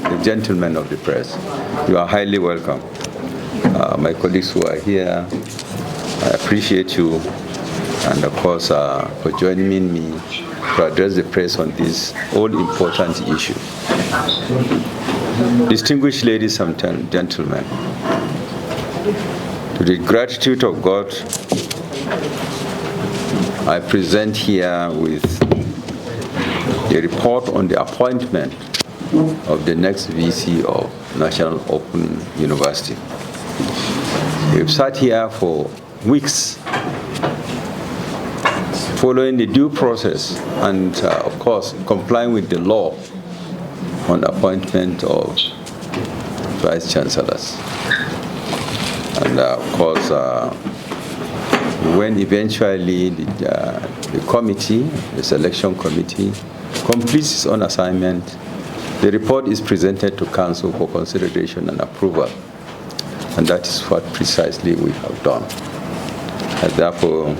the gentlemen of the press. You are highly welcome. My colleagues who are here, I appreciate you, and of course for joining me to address the press on this all-important issue. Distinguished ladies and gentlemen, to the gratitude of God, I present here with a report on the appointment of the next VC of National Open University. We've sat here for weeks following the due process and, of course, complying with the law on appointment of vice-chancellors. And, of course, when eventually the committee, the selection committee, completes its own assignment, the report is presented to Council for consideration and approval. And that is what precisely we have done. I therefore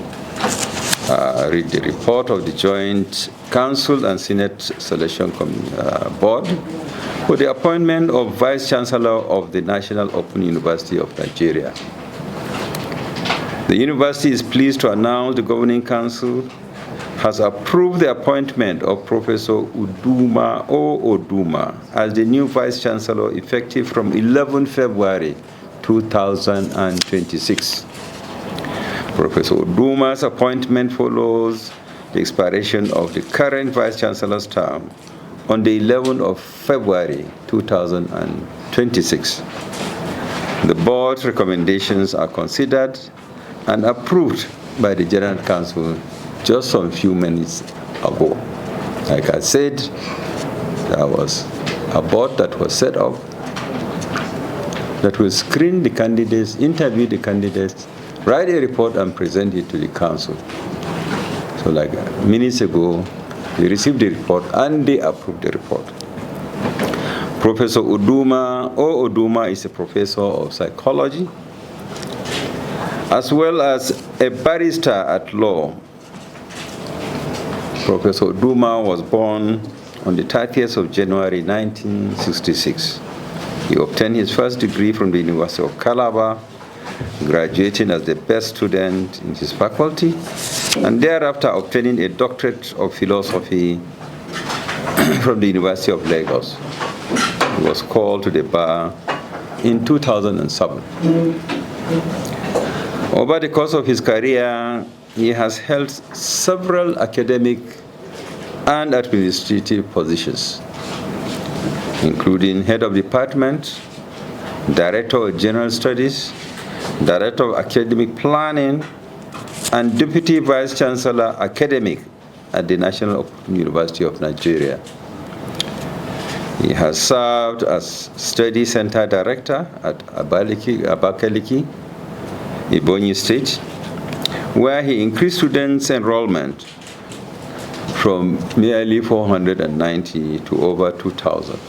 read the report of the Joint Council and Senate Selection Board for the appointment of Vice-Chancellor of the National Open University of Nigeria. The university is pleased to announce the Governing Council has approved the appointment of Professor Uduma O as the new Vice-Chancellor effective from 11 February 2026. Professor Uduma's appointment follows the expiration of the current Vice-Chancellor's term on the 11th of February 2026. The board's recommendations are considered and approved by the General Council just some few minutes ago. Like I said, there was a board that was set up that will screen the candidates, interview the candidates, write a report and present it to the council. So like minutes ago, they received the report and they approved the report. Professor Uduma O is a professor of psychology, as well as a barrister-at-law. Professor Uduma was born on the 30th of January 1966. He obtained his first degree from the University of Calabar, graduating as the best student in his faculty, and thereafter obtaining a doctorate of philosophy from the University of Lagos. He was called to the bar in 2007. Over the course of his career, he has held several academic and administrative positions, including head of department, director of general studies, director of academic planning, and deputy vice-chancellor academic at the National Open University of Nigeria. He has served as study center director at Abakaliki, Ebonyi State, where he increased students' enrollment from nearly 490 to over 2,000.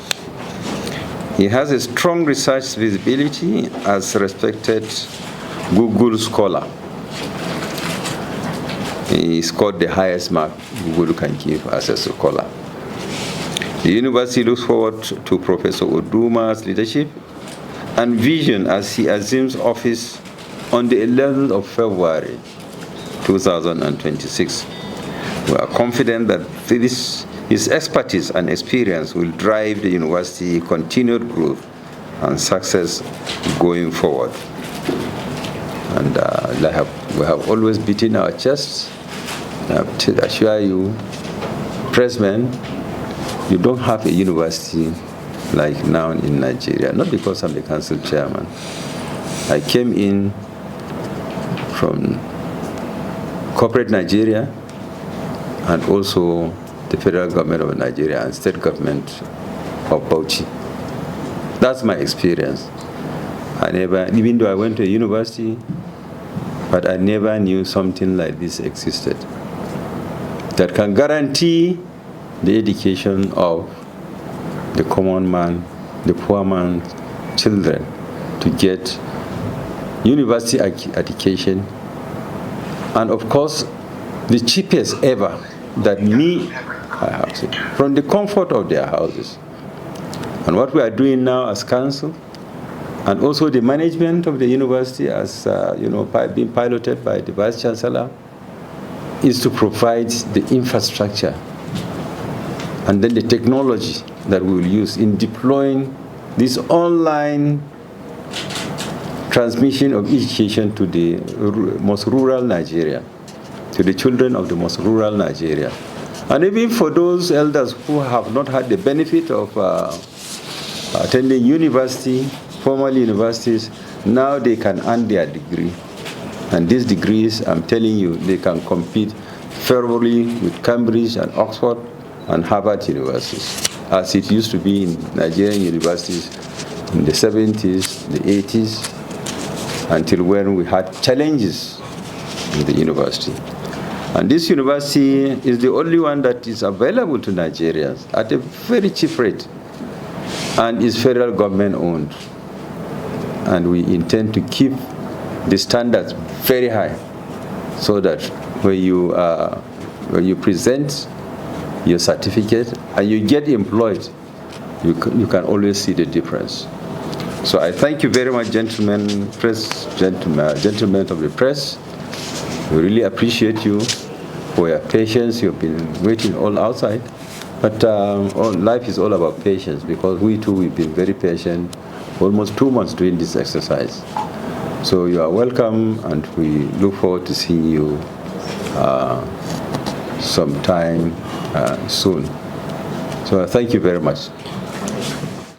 He has a strong research visibility as a respected Google scholar. He scored the highest mark Google can give as a scholar. The university looks forward to Professor Uduma's leadership and vision as he assumes office on the 11th of February 2026. We are confident that his expertise and experience will drive the university's continued growth and success going forward. And we have always beaten our chests. I have to assure you, pressmen, you don't have a university like NOUN in Nigeria, not because I'm the council chairman. I came in from corporate Nigeria and also the federal government of Nigeria and state government of Bauchi. That's my experience. Even though I went to a university, but I never knew something like this existed that can guarantee the education of the common man, the poor man's children, to get university education, and of course, the cheapest ever that I have seen, from the comfort of their houses. And what we are doing now as council, and also the management of the university as being piloted by the Vice-Chancellor, is to provide the infrastructure and then the technology that we will use in deploying this online transmission of education to the most rural Nigeria, to the children of the most rural Nigeria. And even for those elders who have not had the benefit of attending university, formal universities, now they can earn their degree. And these degrees, I'm telling you, they can compete favorably with Cambridge and Oxford and Harvard universities, as it used to be in Nigerian universities in the 70s, the 80s, until when we had challenges in the university. And this university is the only one that is available to Nigerians at a very cheap rate, and is federal government owned. And we intend to keep the standards very high, so that when you present your certificate and you get employed, you can always see the difference. So I thank you very much, gentlemen of the press. We really appreciate you for your patience. You've been waiting all outside. But life is all about patience, because we too, we've been very patient, almost 2 months doing this exercise. So you are welcome, and we look forward to seeing you sometime soon. So thank you very much.